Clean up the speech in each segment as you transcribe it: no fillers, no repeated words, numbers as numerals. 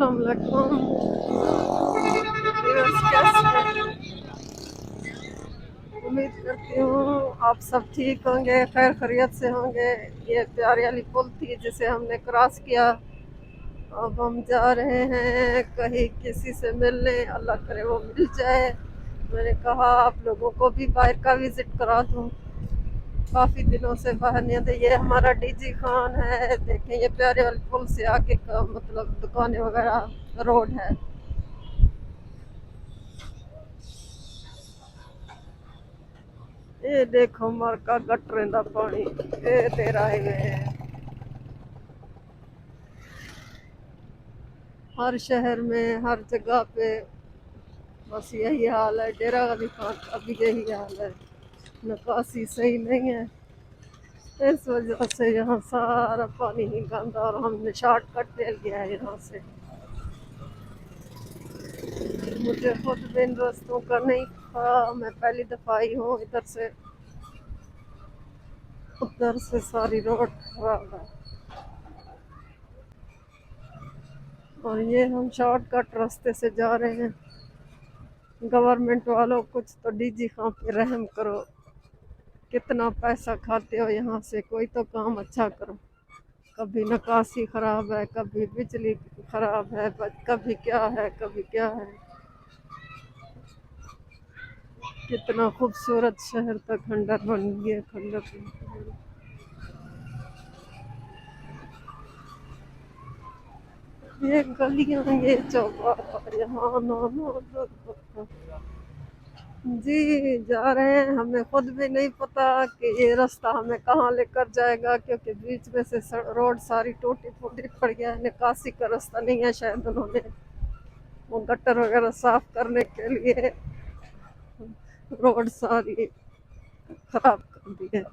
अस्सलाम वालेकुम। व्यूअर्स, कैसे हैं? उम्मीद करती हूँ आप सब ठीक होंगे, खैर खैरियत से होंगे। ये प्यारी वाली पुल थी जिसे हमने क्रॉस किया। अब हम जा रहे हैं कहीं किसी से मिलने, अल्लाह करे वो मिल जाए। मैंने कहा आप लोगों को भी बाहर का विजिट करा दूँ, काफ़ी दिनों से बाहर नहीं थे। ये हमारा डीजी खान है, देखें ये प्यारे वाले पुल से आगे का मतलब दुकानें वगैरह रोड है। ये देखो मरका गटरें दा पानी, ये तेरा है। हर शहर में हर जगह पे बस यही हाल है। डेरा गाजी खान का भी यही हाल है, निकासी सही नहीं है। इस वजह से यहाँ सारा पानी ही गंदा, और हमने शॉर्टकट ले लिया है यहाँ से। मुझे खुद भी इन रास्तों का नहीं था, मैं पहली दफा आई हूँ इधर से। उधर से सारी रोड खराब है, और ये हम शॉर्टकट रास्ते से जा रहे हैं। गवर्नमेंट वालों कुछ तो डीजी खां पे रहम करो, कितना पैसा खाते हो यहाँ से, कोई तो काम अच्छा करो। कभी निकासी खराब है, कभी बिजली खराब है, कभी क्या है कभी क्या है। कितना खूबसूरत शहर था, खंडर बन गया, खंडर। ये गलियां, ये चौपाल, यहाँ ना ना। जी जा रहे हैं, हमें खुद भी नहीं पता कि ये रास्ता हमें कहाँ लेकर जाएगा, क्योंकि बीच में से रोड सारी टूटी फूटी पड़ गया है। निकासी का रास्ता नहीं है, शायद उन्होंने वो गटर वगैरह साफ करने के लिए रोड सारी खराब कर दी है।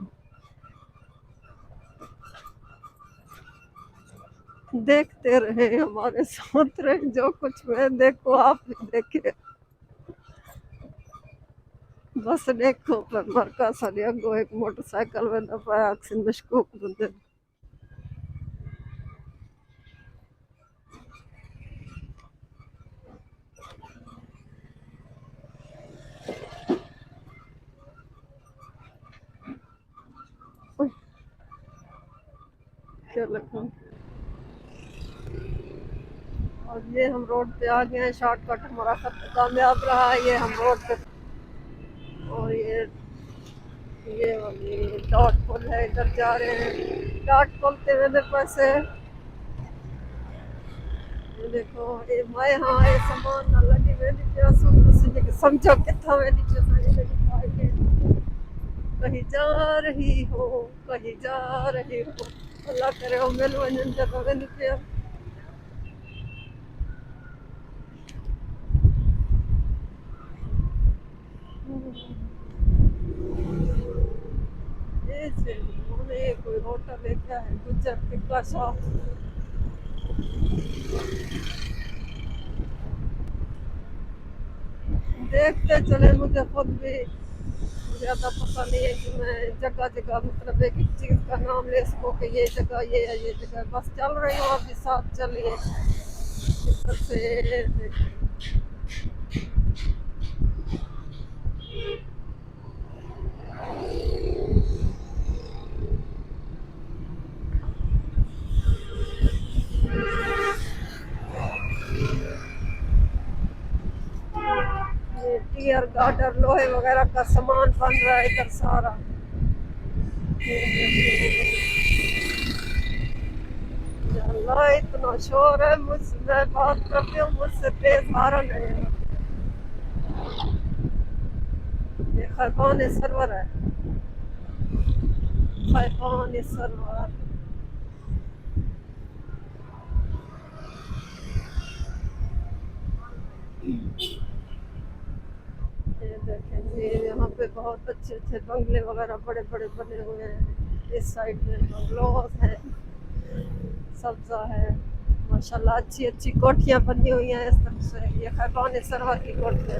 देखते रहे, हमारे साथ रहे, जो कुछ मैं देखो आप भी देखे। बस देखो पर मरका सारी अगो एक मोटरसाइकिल में दफा अक्सिन मशकूक बंदे। क्या लगता। और ये हम रोड पे आ गए हैं, शॉर्टकट हमारा कामयाब रहा। ये हम रोड पे, और ये वाली डॉट पुल है, इधर जा रहे हैं। डॉट पुल पे मेरे पास है, ये देखो ये मैं, हाँ ये सामान ना लगी मेरी प्यास समझो कितना मेरी चाहिए। कहीं जा रही हो, कहीं जा रही हो, अल्लाह करे वो मिल वजन जगह नहीं पे। ये उन्होंने कोई होटल है क्या है, गुजर टिक्का शॉप। देखते चले, मुझे खुद भी ज़्यादा पता नहीं है कि मैं जगह जगह मतलब एक एक चीज़ का नाम ले सकूँ कि ये जगह ये है, ये जगह। बस चल रही हूँ, अभी साथ चलिए इधर से। ये टीयर गार्डर लोहे वगैरह का सामान बन रहा है इधर सारा। अल्लाह इतना शोर है, मुझसे मैं बात करती हूँ, मुझसे तेज हॉर्न है। ये खैबान सरवर है, खैबान सरवर। ये देखें जी, यहाँ पे बहुत अच्छे अच्छे बंगले वगैरह बड़े बड़े बने हुए हैं। इस साइड में बंगलोज है, सब्जा है, माशाल्लाह अच्छी अच्छी कोठियाँ बनी हुई हैं इस तरफ से। ये खैबान सरवर की कोठियाँ।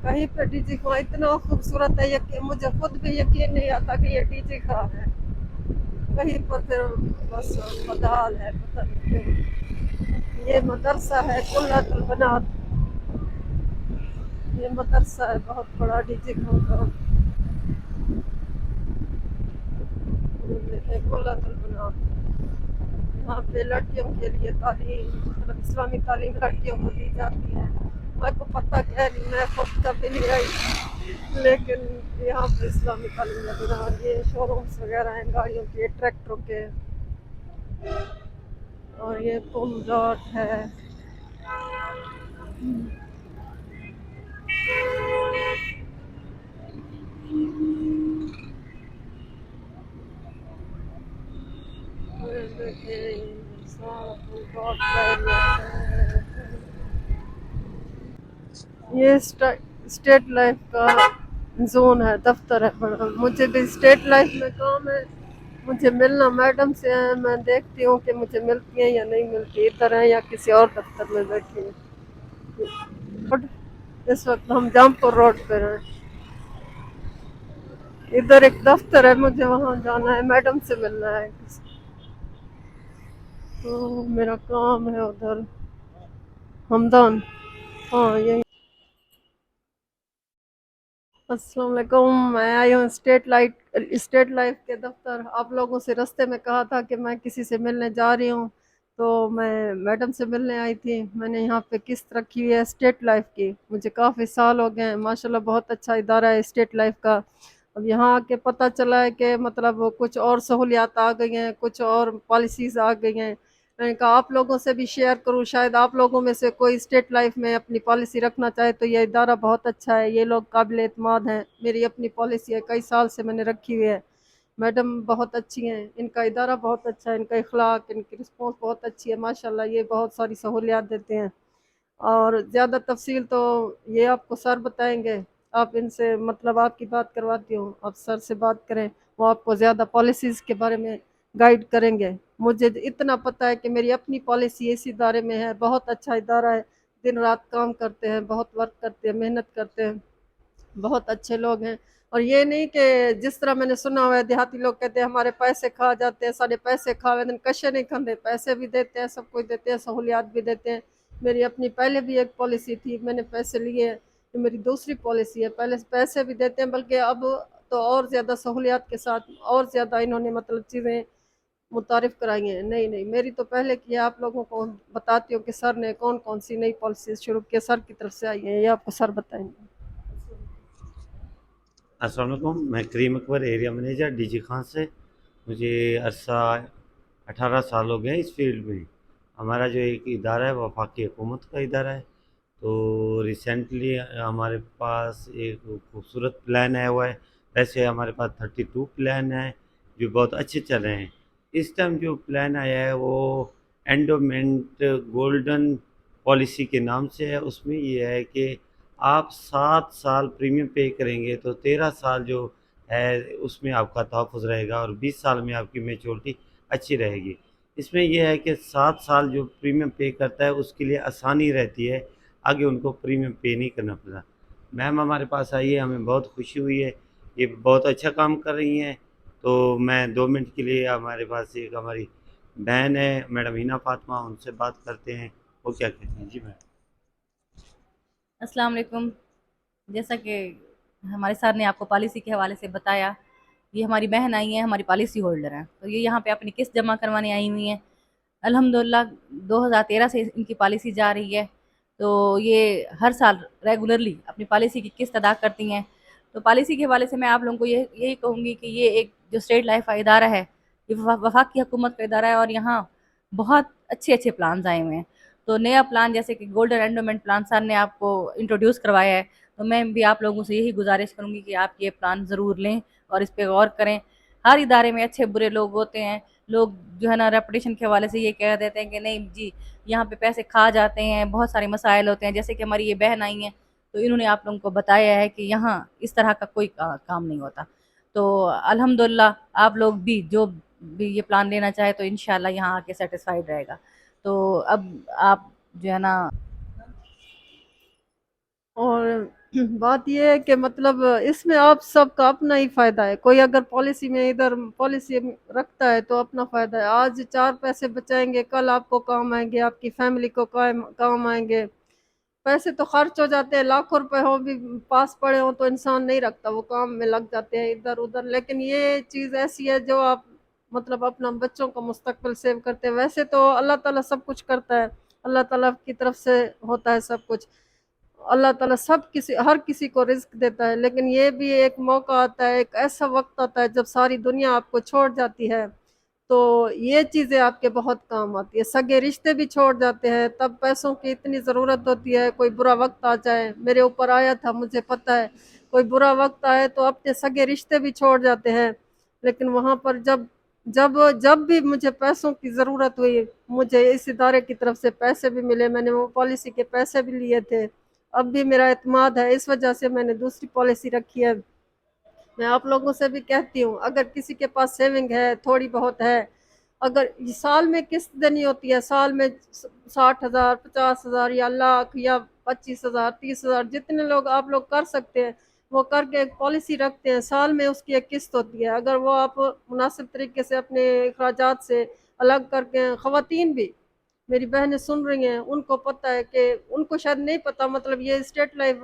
कहीं पे डीजी खां इतना खूबसूरत है, मुझे खुद भी यकीन नहीं आता कि ये डीजी खां है। कहीं पर फिर बस बदहाल है, पता नहीं क्यों। ये मदरसा है कुल्लतुल बनात, ये मदरसा है बहुत बड़ा डीजे का, कुल्लतुल बनात। यहाँ पे लड़कियों के लिए तालीम, मतलब इस्लामी तालीम लड़कियों को दी जाती है। मेरे को पता क्या नहीं, मैं खुद कभी नहीं आई, लेकिन यहाँ पे इस्लामी तालीम लगना। और ये शोरूम्स वगैरह हैं गाड़ियों के, ट्रैक्टरों के, और ये पुल डॉट है। ये स्टेट लाइफ का जोन है, दफ्तर है बड़ा। मुझे भी स्टेट लाइफ में काम है, मुझे मिलना मैडम से है। मैं देखती हूँ कि मुझे मिलती हैं या नहीं मिलती, इधर है या किसी और दफ्तर में बैठी है। रोड, इस वक्त हम जामपुर रोड पर हैं। इधर एक दफ्तर है, मुझे वहाँ जाना है, मैडम से मिलना है। तो मेरा काम है उधर हमदान। हाँ यही। अस्सलाम वालेकुम, मैं आई हूँ स्टेट लाइफ के दफ्तर। आप लोगों से रास्ते में कहा था कि मैं किसी से मिलने जा रही हूँ, तो मैं मैडम से मिलने आई थी। मैंने यहाँ पे किस्त रखी हुई है स्टेट लाइफ की, मुझे काफ़ी साल हो गए हैं। माशाल्लाह बहुत अच्छा इदारा है स्टेट लाइफ का। अब यहाँ आके पता चला है कि मतलब कुछ और सहूलियात आ गई हैं, कुछ और पॉलिसीज़ आ गई हैं। मैंने कहा आप लोगों से भी शेयर करूं, शायद आप लोगों में से कोई स्टेट लाइफ में अपनी पॉलिसी रखना चाहे तो ये इदारा बहुत अच्छा है। ये लोग काबिल एतमाद हैं, मेरी अपनी पॉलिसी है, कई साल से मैंने रखी हुई है। मैडम बहुत अच्छी हैं, इनका इदारा बहुत अच्छा है, इनका इखलाक, इनकी रिस्पॉन्स बहुत अच्छी है माशाल्लाह। ये बहुत सारी सहूलियात देते हैं। और ज़्यादा तफसील तो ये आपको सर बताएंगे। आप इनसे मतलब आपकी बात करवाती हूँ, आप सर से बात करें, वो आपको ज़्यादा पॉलिसीज़ के बारे में गाइड करेंगे। मुझे इतना पता है कि मेरी अपनी पॉलिसी इस इदारे में है, बहुत अच्छा इदारा है। दिन रात काम करते हैं, बहुत वर्क करते हैं, मेहनत करते हैं, बहुत अच्छे लोग हैं। और ये नहीं कि जिस तरह मैंने सुना हुआ है देहाती लोग कहते हैं हमारे पैसे खा जाते हैं, सारे पैसे खावे दिन कशे नहीं खाते, पैसे भी देते हैं, सब कुछ देते हैं, सहूलियात भी देते हैं। मेरी अपनी पहले भी एक पॉलिसी थी, मैंने पैसे लिए, ये मेरी दूसरी पॉलिसी है। पहले पैसे भी देते हैं, बल्कि अब तो और ज़्यादा सहूलियात के साथ और ज़्यादा इन्होंने मतलब चीज़ें मुतारिफ कराई हैं। नहीं नहीं, मेरी तो पहले की है। आप लोगों को बताती हूँ कि सर ने कौन कौन सी नई पॉलिसी शुरू की, सर की तरफ से आई है, ये आपको सर बताएंगे। अस्सलाम वालेकुम, मैं Karim Akbar, area manager DG Khan से। मुझे अरसा 18 साल हो गए हैं इस फील्ड में। हमारा जो एक इदारा है वफाकी हुकूमत का इदारा है। तो रिसेंटली हमारे पास एक खूबसूरत प्लान आया हुआ है। वैसे हमारे पास 32 प्लान हैं जो बहुत अच्छे चल रहे हैं। इस टाइम जो प्लान आया है वो एंडोमेंट गोल्डन पॉलिसी के नाम से है। उसमें ये है कि आप 7 साल प्रीमियम पे करेंगे तो 13 साल जो है उसमें आपका तहफ़्फ़ुज़ रहेगा और 20 साल में आपकी मैच्योरिटी अच्छी रहेगी। इसमें यह है कि 7 साल जो प्रीमियम पे करता है उसके लिए आसानी रहती है, आगे उनको प्रीमियम पे नहीं करना पड़ता। मैम हमारे पास आई है, हमें बहुत खुशी हुई है, ये बहुत अच्छा काम कर रही हैं। तो मैं 2 मिनट के लिए हमारे पास एक हमारी बहन है मैडम हिना फ़ातिमा, उनसे बात करते हैं, वो क्या कहती हैं। जी मैम। अस्सलाम वालेकुम। जैसा कि हमारे सर ने आपको पॉलिसी के हवाले से बताया, ये हमारी बहन आई हैं, हमारी पॉलिसी होल्डर हैं। तो ये यहाँ पे अपनी किस्त जमा करवाने आई हुई हैं। अल्हम्दुलिल्लाह 2013 से इनकी पॉलिसी जा रही है। तो ये हर साल रेगुलरली अपनी पॉलिसी की किस्त अदा करती हैं। तो पॉलिसी के हवाले से मैं आप लोगों को यही कहूँगी कि ये एक जो स्टेट लाइफ का इदारा है, ये वफाक की हुकूमत का इदारा है और यहाँ बहुत अच्छे अच्छे प्लान आए हुए हैं। तो नया प्लान जैसे कि गोल्डन एंडोमेंट प्लान सर ने आपको इंट्रोड्यूस करवाया है, तो मैं भी आप लोगों से यही गुजारिश करूँगी कि आप ये प्लान ज़रूर लें और इस पे गौर करें। हर इदारे में अच्छे बुरे लोग होते हैं। लोग जो है ना रेपुटेशन के हवाले से ये कह देते हैं कि नहीं जी, यहाँ पे पैसे खा जाते हैं, बहुत सारे मसाइल होते हैं। जैसे कि हमारी ये बहन आई हैं, तो इन्होंने आप लोगों को बताया है कि यहाँ इस तरह का कोई काम नहीं होता। तो अल्हम्दुलिल्लाह आप लोग भी जो भी ये प्लान लेना चाहे तो इंशाल्लाह यहाँ आके सेटिस्फाइड रहेगा। तो अब आप जो है ना और बात ये है कि मतलब इसमें आप सबका अपना ही फायदा है। कोई अगर पॉलिसी में इधर पॉलिसी रखता है तो अपना फायदा है। आज 4 पैसे बचाएंगे, कल आपको काम आएंगे, आपकी फैमिली को काम आएंगे। पैसे तो खर्च हो जाते हैं, लाखों रुपए हो भी पास पड़े हो तो इंसान नहीं रखता, वो काम में लग जाते हैं इधर उधर। लेकिन ये चीज़ ऐसी है जो आप मतलब अपना बच्चों का मुस्तकबिल सेव करते हैं। वैसे तो अल्लाह ताला सब कुछ करता है, अल्लाह ताला की तरफ से होता है सब कुछ। अल्लाह ताला सब किसी हर किसी को रिस्क देता है, लेकिन ये भी एक मौका आता है, एक ऐसा वक्त आता है जब सारी दुनिया आपको छोड़ जाती है, तो ये चीज़ें आपके बहुत काम आती है। सगे रिश्ते भी छोड़ जाते हैं, तब पैसों की इतनी ज़रूरत होती है। कोई बुरा वक्त आ जाए, मेरे ऊपर आया था, मुझे पता है, कोई बुरा वक्त आए तो अपने सगे रिश्ते भी छोड़ जाते हैं। लेकिन वहाँ पर जब जब जब भी मुझे पैसों की ज़रूरत हुई, मुझे इस इदारे की तरफ से पैसे भी मिले, मैंने वो पॉलिसी के पैसे भी लिए थे। अब भी मेरा एतमाद है, इस वजह से मैंने दूसरी पॉलिसी रखी है। मैं आप लोगों से भी कहती हूँ, अगर किसी के पास सेविंग है, थोड़ी बहुत है, अगर साल में किस्त देनी होती है, साल में 60,000, 50,000 या लाख या 25,000, 30,000, जितने लोग आप लोग कर सकते हैं वो करके एक पॉलिसी रखते हैं। साल में उसकी एक किस्त होती है, अगर वो आप मुनासिब तरीके से अपने अखराजात से अलग करके, ख़वातीन भी मेरी बहनें सुन रही हैं, उनको पता है कि उनको शायद नहीं पता, मतलब ये स्टेट लाइफ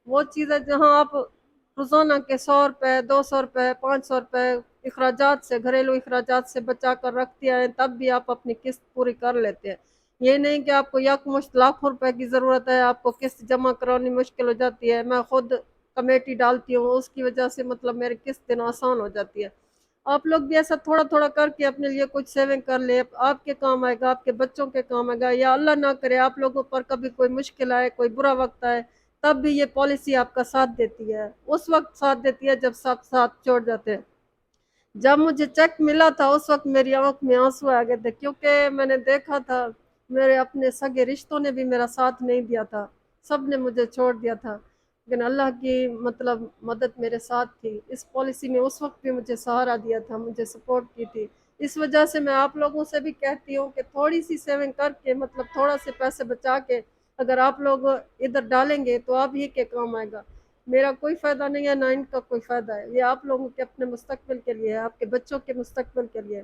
वो चीज़ है जहाँ आप रोज़ाना के 100 रुपये, 200 रुपये, 500 रुपये अखराजात से, घरेलू अखराजात से बचा कर रखते हैं, तब भी आप अपनी किस्त पूरी कर लेते हैं। ये नहीं कि आपको यकमुश्त लाखों रुपए की ज़रूरत है, आपको किस्त जमा करानी मुश्किल हो जाती है। मैं खुद कमेटी डालती हूँ, उसकी वजह से मतलब मेरी किस्त देना आसान हो जाती है। आप लोग भी ऐसा थोड़ा थोड़ा करके अपने लिए कुछ सेविंग कर ले, आपके काम आएगा, आपके बच्चों के काम आएगा। या अल्लाह ना करे आप लोगों पर कभी कोई मुश्किल आए, कोई बुरा वक्त आए, तब भी ये पॉलिसी आपका साथ देती है। उस वक्त साथ देती है जब सब साथ छोड़ जाते हैं। जब मुझे चेक मिला था उस वक्त मेरी आंख में आंसू आ गए थे, क्योंकि मैंने देखा था मेरे अपने सगे रिश्तों ने भी मेरा साथ नहीं दिया था, सब ने मुझे छोड़ दिया था, लेकिन अल्लाह की मतलब मदद मेरे साथ थी। इस पॉलिसी ने उस वक्त भी मुझे सहारा दिया था, मुझे सपोर्ट की थी। इस वजह से मैं आप लोगों से भी कहती हूँ कि थोड़ी सी सेविंग करके, मतलब थोड़ा से पैसे बचा के अगर आप लोग इधर डालेंगे तो आप ही के काम आएगा। मेरा कोई फ़ायदा नहीं है, ना इनका कोई फ़ायदा है, ये आप लोगों के अपने मुस्तकबिल के लिए है, आपके बच्चों के मुस्तकबिल के लिए।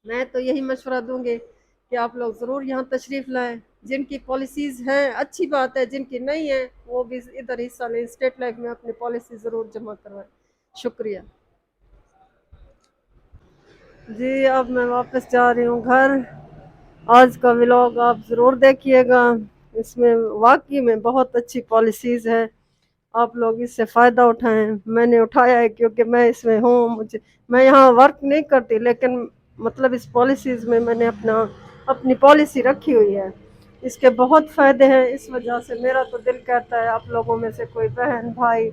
मैं तो यही मशवरा दूंगी कि आप लोग ज़रूर यहाँ तशरीफ़ लाएं। जिनकी पॉलिसीज़ हैं अच्छी बात है, जिनकी नहीं है वो भी इधर हिस्सा लें, स्टेट लाइफ में अपनी पॉलिसी ज़रूर जमा करवाएं। शुक्रिया जी। अब मैं वापस जा रही हूँ घर। आज का व्लॉग आप ज़रूर देखिएगा, इसमें वाकई में बहुत अच्छी पॉलिसीज़ है, आप लोग इससे फ़ायदा उठाएं। मैंने उठाया है क्योंकि मैं इसमें हूँ, मुझे मैं यहाँ वर्क नहीं करती, लेकिन मतलब इस पॉलिसीज़ में मैंने अपनी पॉलिसी रखी हुई है। इसके बहुत फ़ायदे हैं, इस वजह से मेरा तो दिल कहता है आप लोगों में से कोई बहन भाई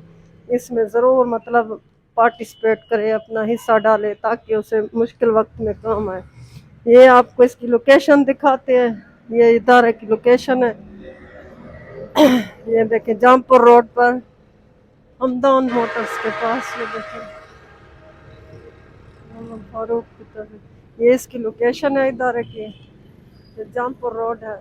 इसमें ज़रूर मतलब पार्टिसिपेट करे, अपना हिस्सा डाले, ताकि उसे मुश्किल वक्त में काम आए। ये आपको इसकी लोकेशन दिखाते हैं, ये इदारे की लोकेशन है। ये देखें, जामपुर रोड पर हमदौन मोटर्स के पास, ये देखें मोहम्मद फारूक की तरफ, ये इसकी लोकेशन है इदारे की, ये जामपुर रोड है।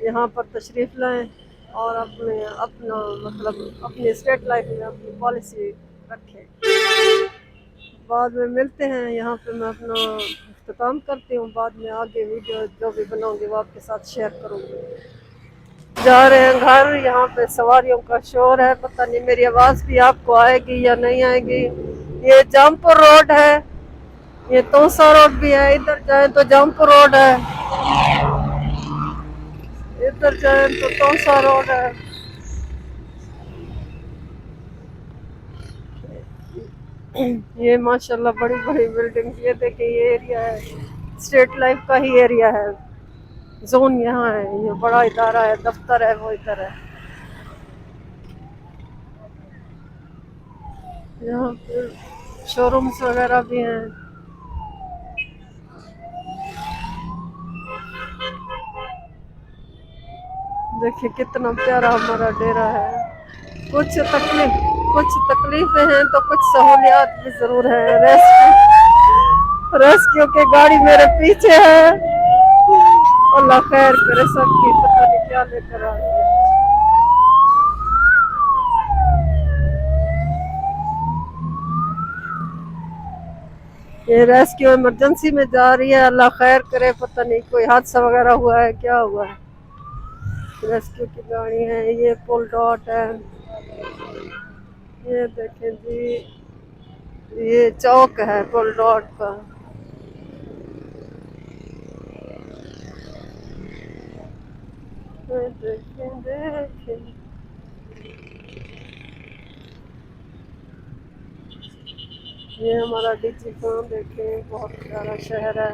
यहाँ पर तशरीफ़ लाएं और अपना मतलब अपनी स्टेट लाइफ में अपनी पॉलिसी रखें। बाद में मिलते हैं, यहाँ पे मैं अपना इख्तिताम करती हूँ, बाद में आगे वीडियो जो भी बनाऊँगी वो आपके साथ शेयर करूँगी। जा रहे हैं घर, यहाँ पे सवारियों का शोर है, पता नहीं मेरी आवाज़ भी आपको आएगी या नहीं आएगी। ये जामपुर रोड है, ये तोसा रोड भी है, इधर जाए तो जामपुर रोड है, इधर जाए तो तोसा रोड है। ये माशाल्लाह बड़ी बड़ी बिल्डिंग, ये देखिए ये एरिया है, स्टेट लाइफ का ही एरिया है, जोन यहाँ है, ये बड़ा इदारा है, दफ्तर है, वो इधर है। यहाँ पे शोरूम्स वगैरह भी हैं। देखिए कितना प्यारा हमारा डेरा है। कुछ तकलीफें हैं तो कुछ सहूलियात भी ज़रूर है। रेस्क्यू की गाड़ी मेरे पीछे है, अल्लाह खैर करे सबकी, पता नहीं क्या लेकर आ रही है। ये रेस्क्यू इमरजेंसी में जा रही है, अल्लाह खैर करे, पता नहीं कोई हादसा वगैरह हुआ है, क्या हुआ है। रेस्क्यू की गाड़ी है, ये पुल डॉट है, ये देखें जी, ये चौक है पुल डॉट का। ये देखें देखें, ये हमारा डीजी खान देखें, बहुत प्यारा शहर है।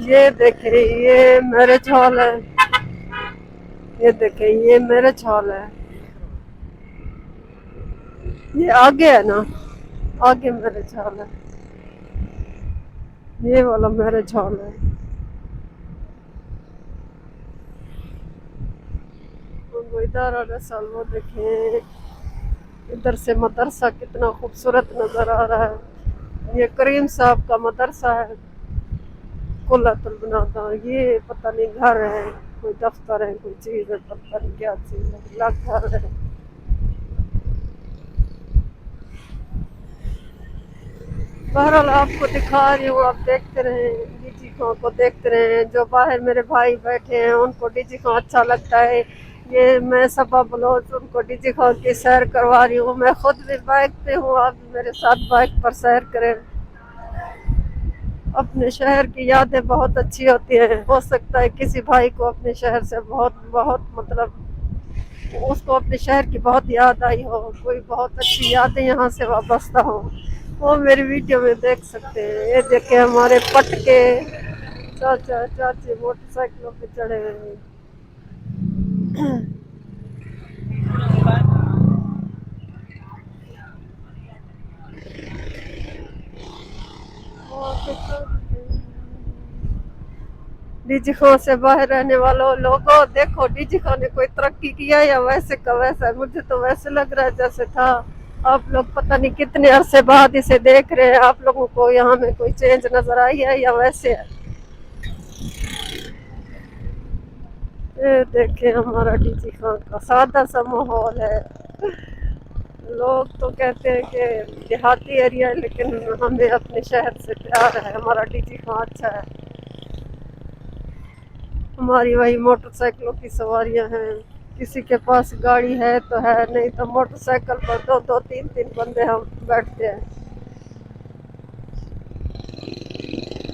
ये देखें, ये मैरिज हॉल है, ये देखें, ये मैरिज हॉल है, ये आगे है ना, आगे मैरिज हॉल है, ये वाला मैरिज हॉल है। वो इधर और असल वो देखें, इधर से मदरसा कितना खूबसूरत नजर आ रहा है। ये करीम साहब का मदरसा है, कुल्लतुल बनाता। ये पता नहीं घर है, कोई दफ्तर है, कोई चीज है, पता नहीं क्या चीज है, लग घर है। बहरहाल आपको दिखा रही हूँ, आप देखते रहें, डीजी खां को देखते रहें। जो बाहर मेरे भाई बैठे हैं उनको डीजी खां अच्छा लगता है। ये मैं सबा बलोच उनको डीजी खां की सैर करवा रही हूँ। मैं खुद भी बाइक पे हूँ, आप भी मेरे साथ बाइक पर सैर करें। अपने शहर की यादें बहुत अच्छी होती हैं। हो सकता है किसी भाई को अपने शहर से बहुत बहुत मतलब उसको अपने शहर की बहुत याद आई हो, कोई बहुत अच्छी यादें यहाँ से वाबस्ता हो, वो मेरी वीडियो में देख सकते हैं। ये देखे हमारे पटके चाचा चाची मोटरसाइकिलों पे चढ़े हुए हैं। डीजी खां से बाहर रहने वालों लोगों, देखो डीजी खां ने कोई तरक्की किया या वैसे का वैसा है। मुझे तो वैसे लग रहा है जैसे था। आप लोग पता नहीं कितने अरसे बाद इसे देख रहे हैं, आप लोगों को यहाँ में कोई चेंज नजर आई है या वैसे है। ये देखे हमारा डीजी खां का सादा सा माहौल है। लोग तो कहते हैं कि देहाती एरिया है, लेकिन हमें अपने शहर से प्यार है। हमारा डीजी खां अच्छा है। हमारी वही मोटरसाइकिलों की सवारियां हैं, किसी के पास गाड़ी है तो है, नहीं तो मोटरसाइकिल पर दो दो तीन तीन बंदे हम बैठते हैं।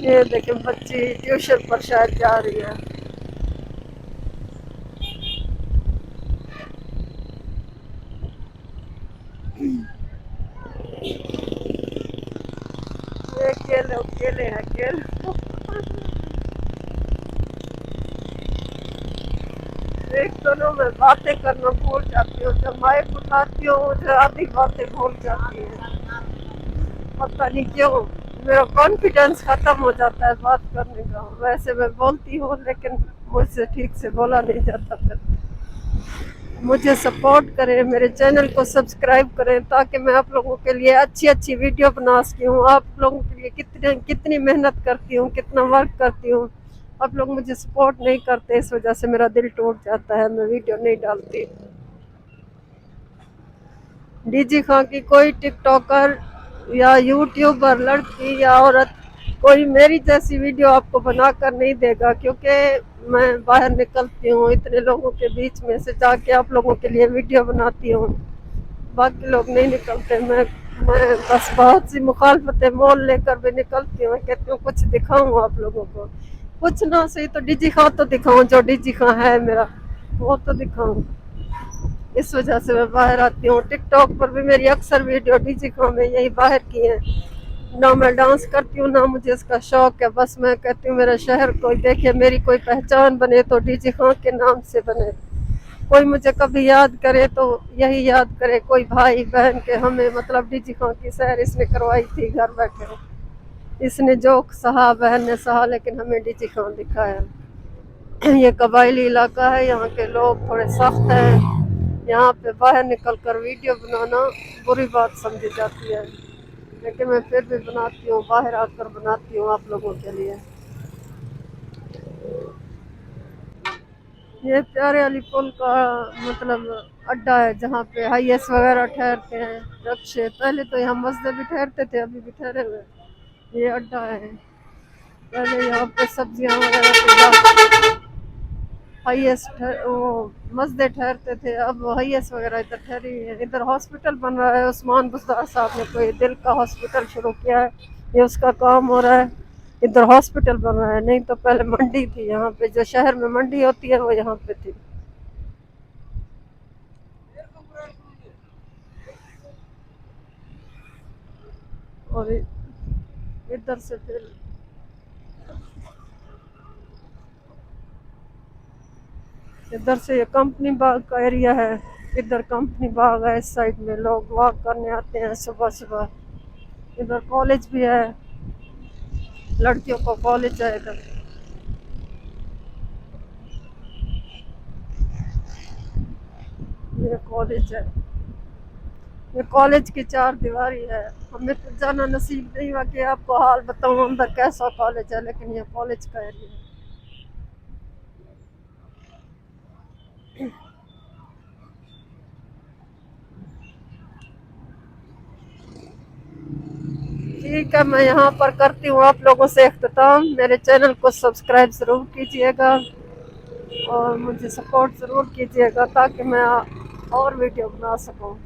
ये देखें बच्ची ट्यूशन पर शायद जा रही है। ये केले केले हैं, केले एक तो ना मैं बातें करना भूल जाती हूँ, जब माइक उठाती हूँ मुझे आधी बातें भूल जाती हैं, पता नहीं क्यों। मेरा कॉन्फिडेंस खत्म हो जाता है बात करने का। वैसे मैं बोलती हूँ लेकिन मुझसे ठीक से बोला नहीं जाता। फिर मुझे सपोर्ट करें, मेरे चैनल को सब्सक्राइब करें, ताकि मैं आप लोगों के लिए अच्छी अच्छी वीडियो बना सकी हूँ। आप लोगों के लिए कितने कितनी मेहनत करती हूँ, कितना वर्क करती हूँ, आप लोग मुझे सपोर्ट नहीं करते, इस वजह से मेरा दिल टूट जाता है, मैं वीडियो नहीं डालती। डीजी खां की कोई टिकटॉकर या यूट्यूबर लड़की या औरत कोई मेरी जैसी वीडियो आपको बनाकर नहीं देगा, क्योंकि मैं बाहर निकलती हूँ इतने लोगों के बीच में से जाके आप लोगों के लिए वीडियो बनाती हूँ। बाकी लोग नहीं निकलते। मैं बस बहुत सी मुखालफतें मोल लेकर भी निकलती हूँ, कहती हूँ कुछ दिखाऊँ आप लोगों को, कुछ ना सही तो डीजी खां तो दिखाऊँ, जो डीजी खां है मेरा वो तो दिखाऊँ। इस वजह से मैं बाहर आती हूँ। टिकटॉक पर भी मेरी अक्सर वीडियो डीजी खां में यही बाहर की है। ना मैं डांस करती हूँ ना मुझे इसका शौक है, बस मैं कहती हूँ मेरा शहर कोई देखे, मेरी कोई पहचान बने तो डीजी खां के नाम से बने। कोई मुझे कभी याद करे तो यही याद करे, कोई भाई बहन के हमें मतलब डीजी खां की सैर इसने करवाई थी घर बैठे। इसने जो सहा बहन ने सहा, लेकिन हमें डीजी खां दिखाया। ये कबायली इलाका है, यहाँ के लोग थोड़े सख्त हैं। यहाँ पे बाहर निकल कर वीडियो बनाना बुरी बात समझी जाती है, लेकिन मैं फिर भी बनाती हूँ, बाहर आकर बनाती हूँ आप लोगों के लिए। ये प्यारे अली पुल का मतलब अड्डा है, जहाँ पे हाईएस वगैरह ठहरते हैं, रक्शे। पहले तो यहाँ मजदूर भी ठहरते थे, अभी भी ठहरे हुए। ये अड्डा है। पहले यहाँ पे सब्जियाँ वगैरह हाईएस्ट वो मस्जिद ठहरते थे, अब हाईएस्ट वगैरह इधर ठहरी है। इधर हॉस्पिटल बन रहा है, उस्मान बुज़दार साहब ने कोई दिल का हॉस्पिटल शुरू किया है, ये उसका काम हो रहा है। इधर हॉस्पिटल बन रहा है, नहीं तो पहले मंडी थी यहाँ पे, जो शहर में मंडी होती है वो यहाँ पे थी। और इधर से फिर इधर से ये कंपनी बाग का एरिया है। इधर कंपनी बाग है, इस साइड में लोग वॉक करने आते हैं सुबह सुबह। इधर कॉलेज भी है, लड़कियों का कॉलेज है इधर। ये कॉलेज है, ये कॉलेज की चार दीवारी है। हमें तो जाना नसीब नहीं हुआ कि आपको हाल बताऊं अंदर कैसा कॉलेज है, लेकिन ये कॉलेज का एरिया है। ठीक है, मैं यहाँ पर करती हूँ आप लोगों से इख्तिताम। मेरे चैनल को सब्सक्राइब ज़रूर कीजिएगा और मुझे सपोर्ट ज़रूर कीजिएगा ताकि मैं और वीडियो बना सकूँ।